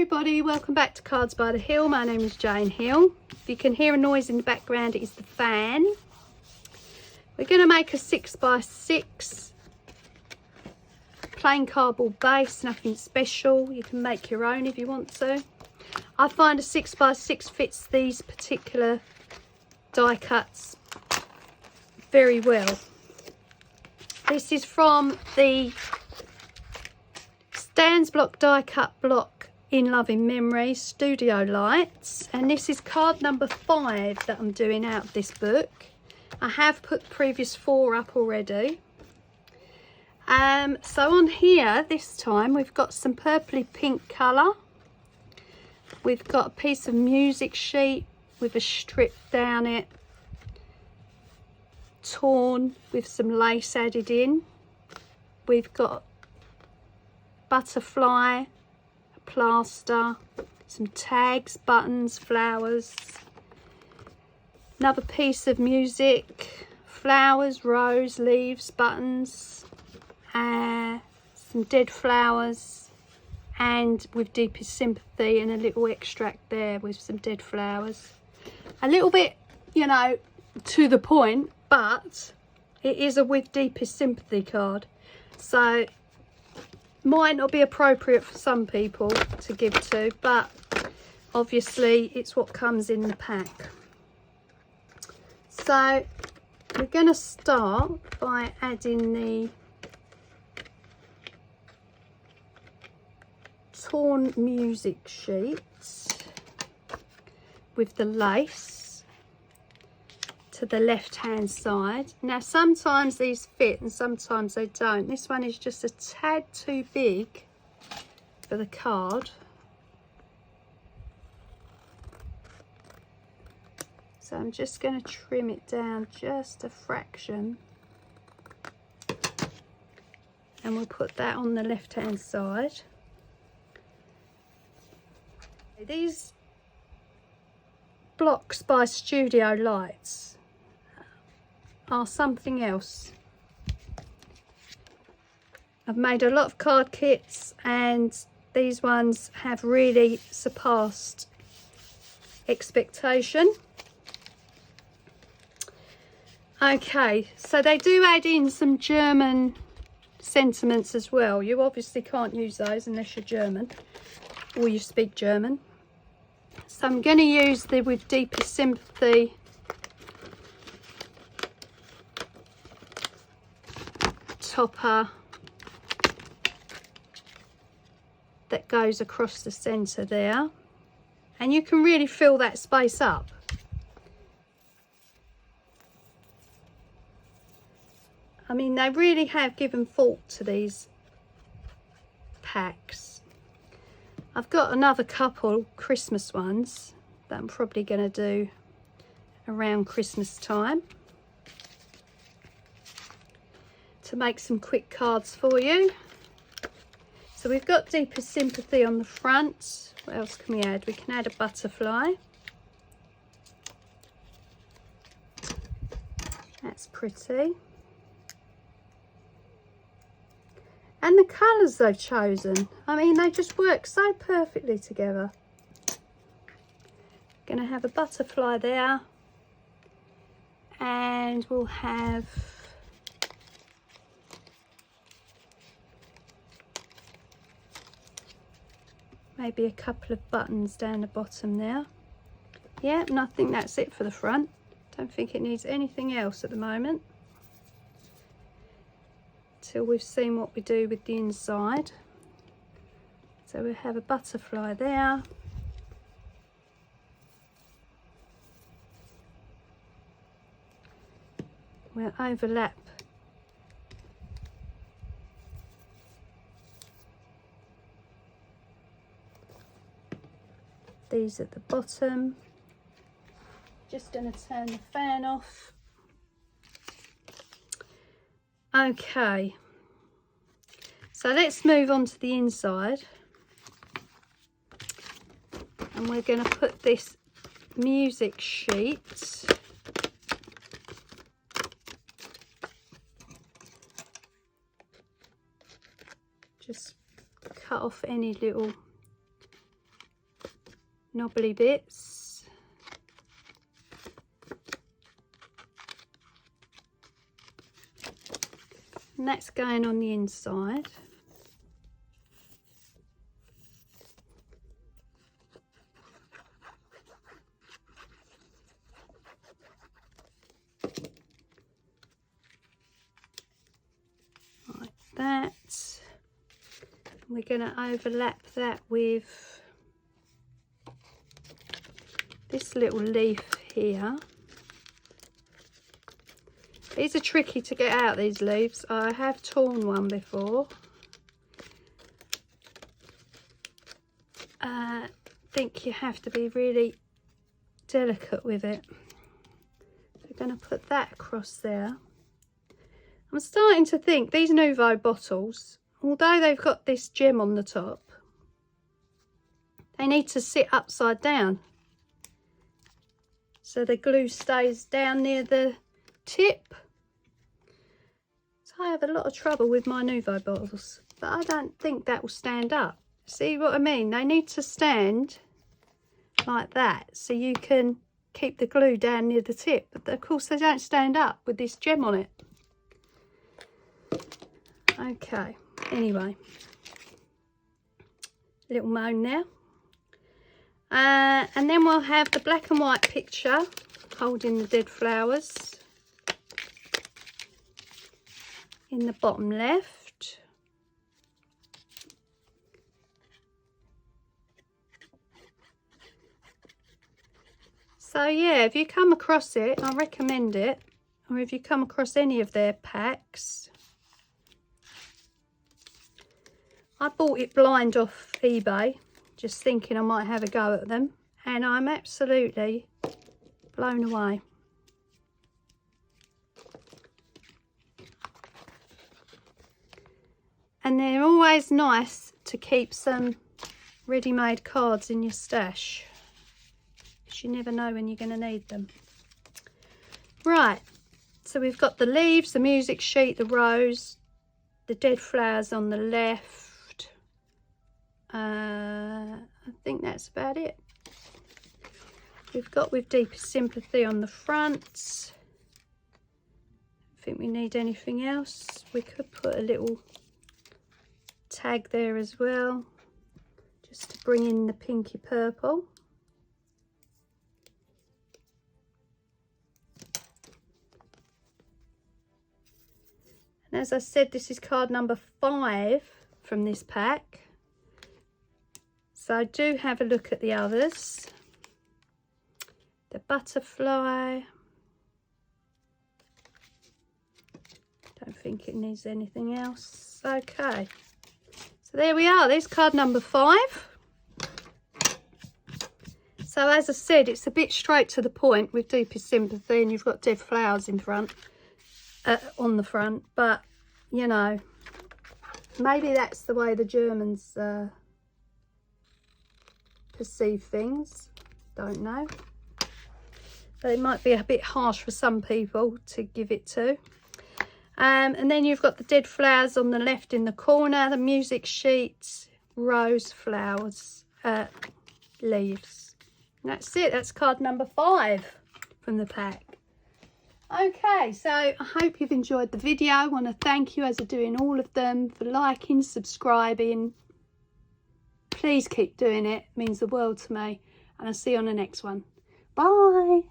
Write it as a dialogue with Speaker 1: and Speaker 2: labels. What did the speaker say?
Speaker 1: everybody, welcome back to Cards by the Hill. My name is Jane Hill. If you can hear a noise in the background, it is the fan. We're going to make a 6x6 plain cardboard base, nothing special. You can make your own if you want to. I find a 6x6 fits these particular die cuts very well. This is from the Stansblock die cut block In Loving Memory Studio Lights, and this is card number 5 that I'm doing out of this book. I have put the previous 4 up already. So on here this time we've got some purpley pink colour. We've got a piece of music sheet with a strip down it, torn with some lace added in. We've got butterfly, a plaster, some tags, buttons, flowers, another piece of music, flowers, rose, leaves, buttons, some dead flowers, and with Deepest Sympathy, and a little extract there with some dead flowers. A little bit, you know, to the point, but it is a With Deepest Sympathy card, so might not be appropriate for some people to give to, but obviously it's what comes in the pack. So we're going to start by adding the torn music sheets with the lace to the left hand side. Now sometimes these fit and sometimes they don't. This one is just a tad too big for the card, so I'm just going to trim it down just a fraction, and we'll put that on the left hand side. These blocks by Studio Lights are something else. I've made a lot of card kits and these ones have really surpassed expectation. Okay, so they do add in some German sentiments as well. You obviously can't use those unless you're German or you speak German. So I'm going to use the With Deepest Sympathy topper that goes across the centre there, and you can really fill that space up. I mean, they really have given thought to these packs. I've got another couple Christmas ones that I'm probably going to do around Christmas time to make some quick cards for you. So we've got Deepest Sympathy on the front. What else can we add? We can add a butterfly. That's pretty. And the colours they've chosen, I mean, they just work so perfectly together. Gonna have a butterfly there, and we'll have maybe a couple of buttons down the bottom there. Yeah, and I think that's it for the front. Don't think it needs anything else at the moment, till we've seen what we do with the inside. So we have a butterfly there, we'll overlap these at the bottom. Just going to turn the fan off. Okay, so let's move on to the inside, and we're going to put this music sheet just cut off any little knobbly bits. And that's going on the inside. Like that. We're going to overlap that with this little leaf here. These are tricky to get out, these leaves. I have torn one before. I think you have to be really delicate with it. We're going to put that across there. I'm starting to think these Nouveau bottles, although they've got this gem on the top, they need to sit upside down so the glue stays down near the tip. So I have a lot of trouble with my Nouveau bottles, but I don't think that will stand up. See what I mean? They need to stand like that so you can keep the glue down near the tip, but of course they don't stand up with this gem on it. Okay, anyway, little moan there. And then we'll have the black and white picture holding the dead flowers in the bottom left. So yeah, if you come across it, I recommend it, or if you come across any of their packs. I bought it blind off eBay, just thinking I might have a go at them, and I'm absolutely blown away. And they're always nice to keep some ready-made cards in your stash, because you never know when you're going to need them. Right, so we've got the leaves, the music sheet, the rose, the dead flowers on the left. I think that's about it. We've got With Deepest Sympathy on the front. I think we need anything else. We could put a little tag there as well, just to bring in the pinky purple. And as I said, this is card number 5 from this pack. So do have a look at the others. The butterfly. Don't think it needs anything else. Okay. So there we are. There's card number 5. So as I said, it's a bit straight to the point with Deepest Sympathy, and you've got dead flowers in front, on the front. But, you know, maybe that's the way the Germans perceive things. Don't know. But it might be a bit harsh for some people to give it to. And then you've got the dead flowers on the left in the corner, the music sheet, rose, flowers, leaves. And that's it. That's card number 5 from the pack. Okay, so I hope you've enjoyed the video. I want to thank you, as I'm doing all of them, for liking, subscribing. Please keep doing it. It means the world to me. And I'll see you on the next one. Bye.